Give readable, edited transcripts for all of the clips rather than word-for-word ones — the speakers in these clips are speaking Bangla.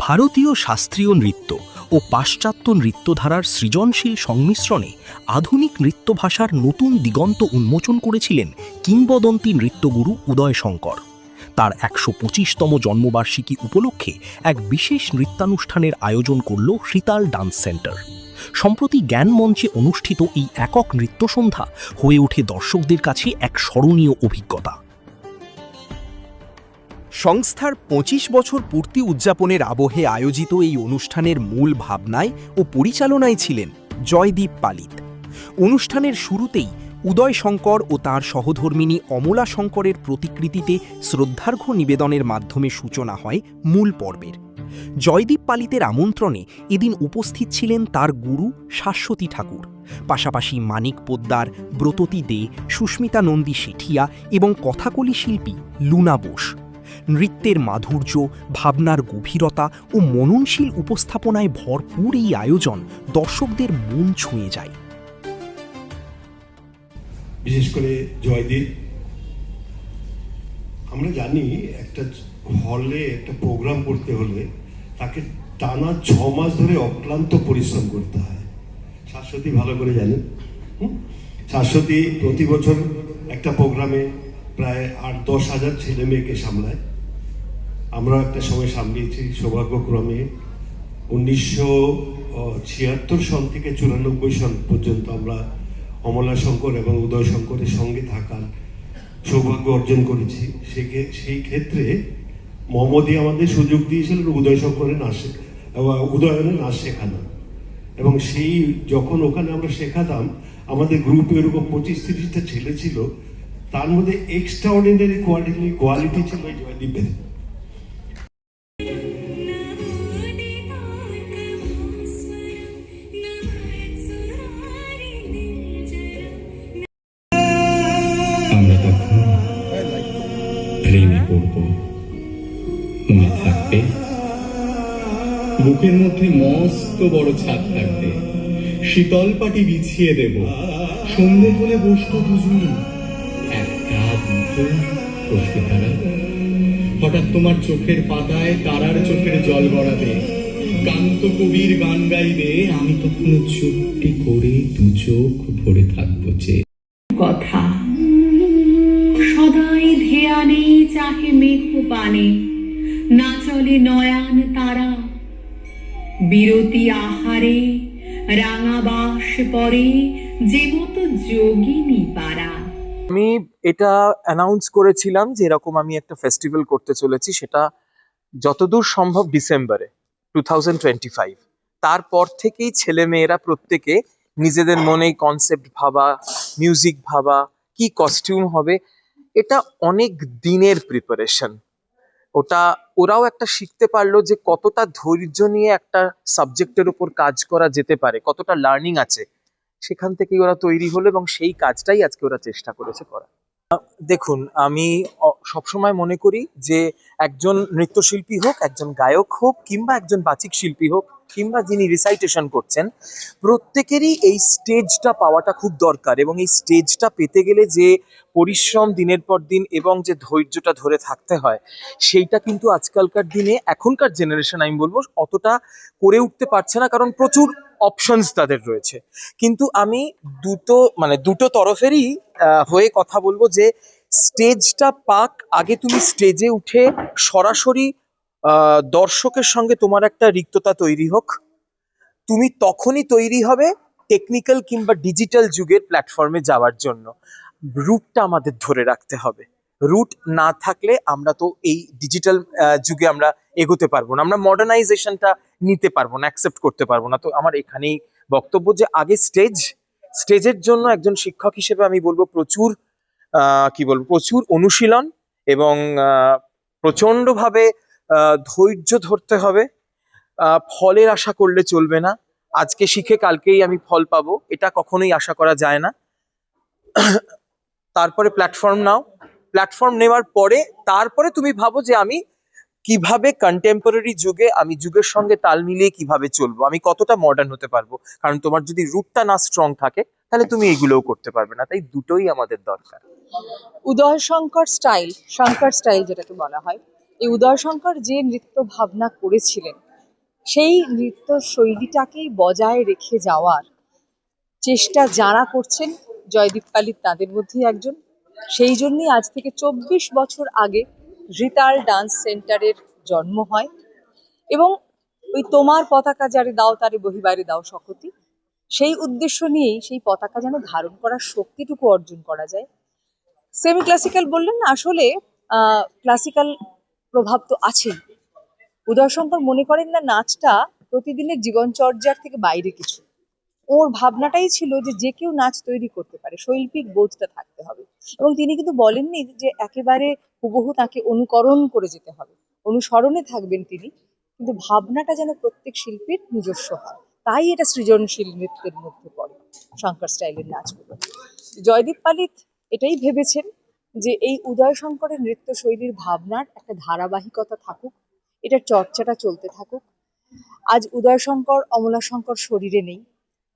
ভারতীয় শাস্ত্রীয় নৃত্য ও পাশ্চাত্য নৃত্যধারার সৃজনশীল সংমিশ্রণে আধুনিক নৃত্যভাষার নতুন দিগন্ত উন্মোচন করেছিলেন কিংবদন্তি নৃত্যগুরু উদয় শঙ্কর। তার ১২৫তম জন্মবার্ষিকী উপলক্ষে এক বিশেষ নৃত্যানুষ্ঠানের আয়োজন করল সিতাল ডান্স সেন্টার। সম্প্রতি জ্ঞান মঞ্চে অনুষ্ঠিত এই একক নৃত্য সন্ধ্যা হয়ে ওঠে দর্শকদের কাছে এক স্মরণীয় অভিজ্ঞতা। সংস্থার ২৫ বছর পূর্তি উদযাপনের আবহে আয়োজিত এই অনুষ্ঠানের মূল ভাবনায় ও পরিচালনায় ছিলেন জয়দীপ পালিত। অনুষ্ঠানের শুরুতেই উদয় শঙ্কর ও তাঁর সহধর্মিণী অমলা শঙ্করের প্রতিকৃতিতে শ্রদ্ধার্ঘ্য নিবেদনের মাধ্যমে সূচনা হয় মূল পর্বের। জয়দীপ পালিতের আমন্ত্রণে এদিন উপস্থিত ছিলেন তার গুরু শাশ্বতী ঠাকুর, পাশাপাশি মানিক পোদ্দার, ব্রততী দে, সুস্মিতা নন্দী শেঠিয়া এবং কথাকলি শিল্পী লুনা বোস। নৃত্যের মাধুর্য, ভাবনার গভীরতা ও মননশীল উপস্থাপনায় ভরপুর এই আয়োজন দর্শকদের মন ছুঁয়ে যায়। বিশেষ করে জয়দীপ, আমরা জানি একটা হলে একটা প্রোগ্রাম করতে হলে তাকে টানা ৬ মাস ধরে অক্লান্ত পরিশ্রম করতে হয়। শাশ্বতী ভালো করে জানেন। শাশ্বতী প্রতি বছর একটা প্রোগ্রামে প্রায় ৮-১০ হাজার ছেলে মেয়েকে সামলায়। আমরা একটা সময় সামলিয়েছি সৌভাগ্যক্রমে। ১৯৭৬ সন থেকে ৯৪ সন পর্যন্ত আমরা অমলা শঙ্কর এবং উদয় শঙ্করের সঙ্গে থাকার সৌভাগ্য অর্জন করেছি। সেই ক্ষেত্রে মোহাম্মদী আমাদের সুযোগ দিয়েছিলেন উদয় শঙ্করের উদয়নের নাচ শেখানো, এবং সেই যখন ওখানে আমরা শেখাতাম আমাদের গ্রুপে এরকম ২৫-৩০টা ছেলে ছিল, তার মধ্যে এক্সট্রাঅর্ডিনারি কোয়ালিটি ছিল জয়দীপের। আমরা তখন প্রেমে পড়ব, মনে থাকবে বুকের মধ্যে মস্ত বড় ছাদ থাকবে, শীতল পাটি বিছিয়ে দেব, সন্ধে হলে বসবো দুজন, একটা দুটো বসবে তারা। হঠাৎ তোমার চোখের পাতায় তারার চোখের জল গড়াবে, কান্ত কবির গান গাইবে, আমি তখন চুপটি করে দু চোখ ভরে থাকবো যে কথা সদাই ধ্যানে চাহে মেঘ পানে, না চলে নয়ান তারা, বিরতি আহারে রাঙা বাস পরে, যে মতো যোগিনী পারা। আমি এটা অ্যানাউন্স করেছিলাম যে এরকম আমি একটা ফেস্টিভ্যাল করতে চলেছি, সেটা যতদূর সম্ভব ডিসেম্বরে 2025। তারপর থেকেই ছেলে মেয়েরা প্রত্যেকে নিজেদের মনেই কনসেপ্ট ভাবা, মিউজিক ভাবা, কি কস্টিউম হবে, এটা অনেক দিনের প্রিপারেশন। ওরাও একটা শিখতে পারলো যে কতটা ধৈর্য নিয়ে একটা সাবজেক্টের উপর কাজ করা যেতে পারে, কতটা লার্নিং আছে, সেখান থেকেই ওরা তৈরি হলো এবং সেই কাজটাই আজকে ওরা চেষ্টা করেছে করা। দেখুন, আমি সবসময় মনে করি যে একজন নৃত্যশিল্পী হোক, একজন গায়ক হোক, কিংবা একজন বাচিক শিল্পী হোক, কিংবা যিনি রিসাইটেশন করছেন, প্রত্যেকেরই এই স্টেজটা পাওয়াটা খুব দরকার। এবং এই স্টেজটা পেতে গেলে যে পরিশ্রম দিনের পর দিন এবং যে ধৈর্যটা ধরে থাকতে হয়, সেইটা কিন্তু আজকালকার দিনে এখনকার জেনারেশন আমি বলবো অতটা করে উঠতে পারছে না, কারণ প্রচুর অপশনস তাদের রয়েছে। কিন্তু আমি দুটো তরফেরই হয়ে কথা বলবো যে স্টেজটা পাক, আগে তুমি স্টেজে উঠে সরাসরি দর্শকের সঙ্গে তোমার একটা রিক্ততা তৈরি হোক, তুমি তখনই তৈরি হবে টেকনিক্যাল কিংবা ডিজিটাল যুগের প্ল্যাটফর্মে যাওয়ার জন্য। রুটটা আমাদের ধরে রাখতে হবে, রুট না থাকলে আমরা তো এই ডিজিটাল যুগে আমরা এগোতে পারবো না, আমরা মডার্নাইজেশনটা নিতে পারবো না, অ্যাকসেপ্ট করতে পারবো না। তো আমার এখানেই বক্তব্য যে আগে স্টেজের জন্য একজন শিক্ষক হিসেবে আমি বলবো প্রচুর প্রচুর অনুশীলন এবং প্রচন্ডভাবে ধৈর্য ধরতে হবে। ফলের আশা করলে চলবে না, আজকে শিখে কালকেই আমি ফল পাবো, এটা কখনোই আশা করা যায় না। তারপরে প্ল্যাটফর্ম নেওয়ার পরে তারপরে তুমি ভাবো যে আমি কিভাবে কন্টেম্পোরারি যুগে আমি যুগের সঙ্গে তাল মিলিয়ে কিভাবে চলবো, আমি কতটা মডার্ন হতে পারবো। কারণ তোমার যদি রুটটা না স্ট্রং থাকে তাহলে তুমি এইগুলোও করতে পারবে না। তাই দুটোই আমাদের দরকার। উদয় শঙ্কর স্টাইল যেটাকে বলা হয়, এই উদয় শঙ্কর যে নৃত্য ভাবনা করেছিলেন সেই নৃত্য শৈলীটাকেই বজায় রেখে যাওয়ার চেষ্টা যারা করছেন, জয়দীপ পালিত তাদের মধ্যেই একজন। সেই জন্যই আজ থেকে 24 বছর আগে রিতাল ডান্স সেন্টারের জন্ম হয় এবং ওই তোমার পতাকা যারে দাও তারে বহিবারে দাও শকতি, সেই উদ্দেশ্য নিয়েই সেই পতাকা যেন ধারণ করার শক্তিটুকু অর্জন করা যায়। সেমি ক্লাসিক্যাল বললেন না, আসলে ক্লাসিক্যাল প্রভাব তো আছেই। উদয়শঙ্কর মনে করেন না নাচটা প্রতিদিনের জীবনচর্যার থেকে বাইরে কিছু। ওর ভাবনাটাই ছিল যে যে কেউ নাচ তৈরি করতে পারে, শৈল্পিক বোধটা থাকতে হবে। এবং তিনি কিন্তু বলেননি যে একেবারে হুবহু তাকে অনুকরণ করে যেতে হবে, অনুসরণে থাকবেন তিনি, কিন্তু ভাবনাটা যেন প্রত্যেক শিল্পীর নিজস্ব হয়। তাই এটা সৃজনশীল নৃত্যের মধ্যে পড়ে, শঙ্কর স্টাইলের নাচগুলো। জয়দীপ পালিত এটাই ভেবেছেন যে এই উদয় শঙ্করের নৃত্য শৈলীর ভাবনার একটা ধারাবাহিকতা থাকুক, এটার চর্চাটা চলতে থাকুক। আজ উদয় শঙ্কর, অমলা শঙ্কর শরীরে নেই,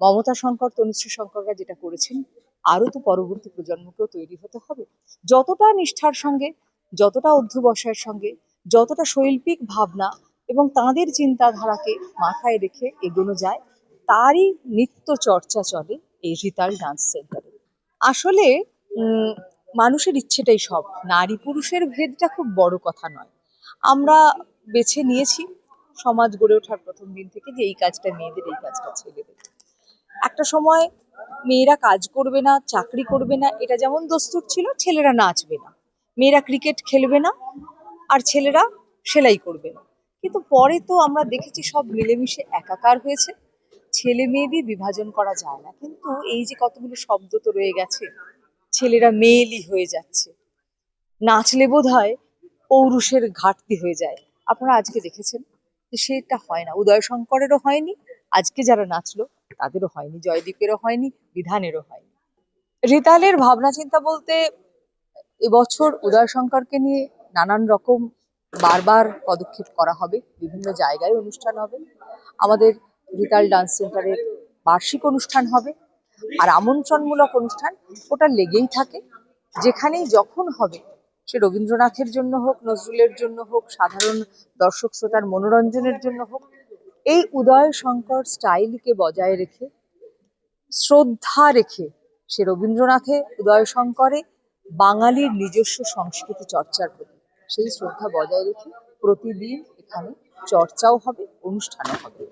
মমতা শঙ্কর, তনুশ্রী শঙ্কররা যেটা করেছেন, আরো তো পরবর্তী প্রজন্মকেও তৈরি হতে হবে। যতটা নিষ্ঠার সঙ্গে, যতটা অধ্যবসায়ের সঙ্গে, যতটা শৈল্পিক ভাবনা এবং তাঁদের চিন্তাধারাকে মাথায় রেখে এগোনো যায়, তারই নিত্য চর্চা চলে এই রিতাল ডান্স সেন্টারে। আসলে মানুষের ইচ্ছেটাই সব, নারী পুরুষের ভেদটা খুব বড় কথা নয়। আমরা বেছে নিয়েছি সমাজ গড়ে ওঠার প্রথম দিন থেকে যে এই কাজটা মেয়েদের, এই কাজটা ছেলেদের। একটা সময় মেয়েরা কাজ করবে না, চাকরি করবে না, এটা যেমন দস্তুর ছিল, ছেলেরা নাচবে না, মেয়েরা ক্রিকেট খেলবে না, আর ছেলেরা সেলাই করবে না। কিন্তু পরে তো আমরা দেখেছি সব মিলেমিশে একাকার হয়েছে, ছেলে মেয়েদের বিভাজন করা যায় না। কিন্তু এই যে কতগুলো শব্দ তো রয়ে গেছে, ছেলেরা মেয়েলি হয়ে যাচ্ছে, নাচলে বোধ হয় পৌরুষের ঘাটতি হয়ে যায়। আপনারা আজকে দেখেছেন যে সেটা হয় না, উদয় শঙ্করেরও হয়নি, আজকে যারা নাচলো তাদেরও হয়নি, জয়দীপেরও হয়নি, বিধানেরও হয়নি। রিতালের ভাবনা চিন্তা বলতে এবছর উদয় শঙ্করকে নিয়ে নানান রকম বারবার পদক্ষেপ করা হবে, বিভিন্ন জায়গায় অনুষ্ঠান হবে। আমাদের রিতাল ডান্স সেন্টারের বার্ষিক অনুষ্ঠান হবে, আর আমন্ত্রণমূলক অনুষ্ঠান ওটা লেগেই থাকে। যেখানেই যখন হবে, সে রবীন্দ্রনাথের জন্য হোক, নজরুলের জন্য হোক, সাধারণ দর্শক শ্রোতার মনোরঞ্জনের জন্য হোক, এই উদয় শঙ্কর স্টাইলকে বজায় রেখে, শ্রদ্ধা রেখে, সে রবীন্দ্রনাথে, উদয় শঙ্করে, বাঙালির নিজস্ব সংস্কৃতি চর্চার প্রতি সেই শ্রদ্ধা বজায় রেখে প্রতিদিন এখানে চর্চাও হবে, অনুষ্ঠানও হবে।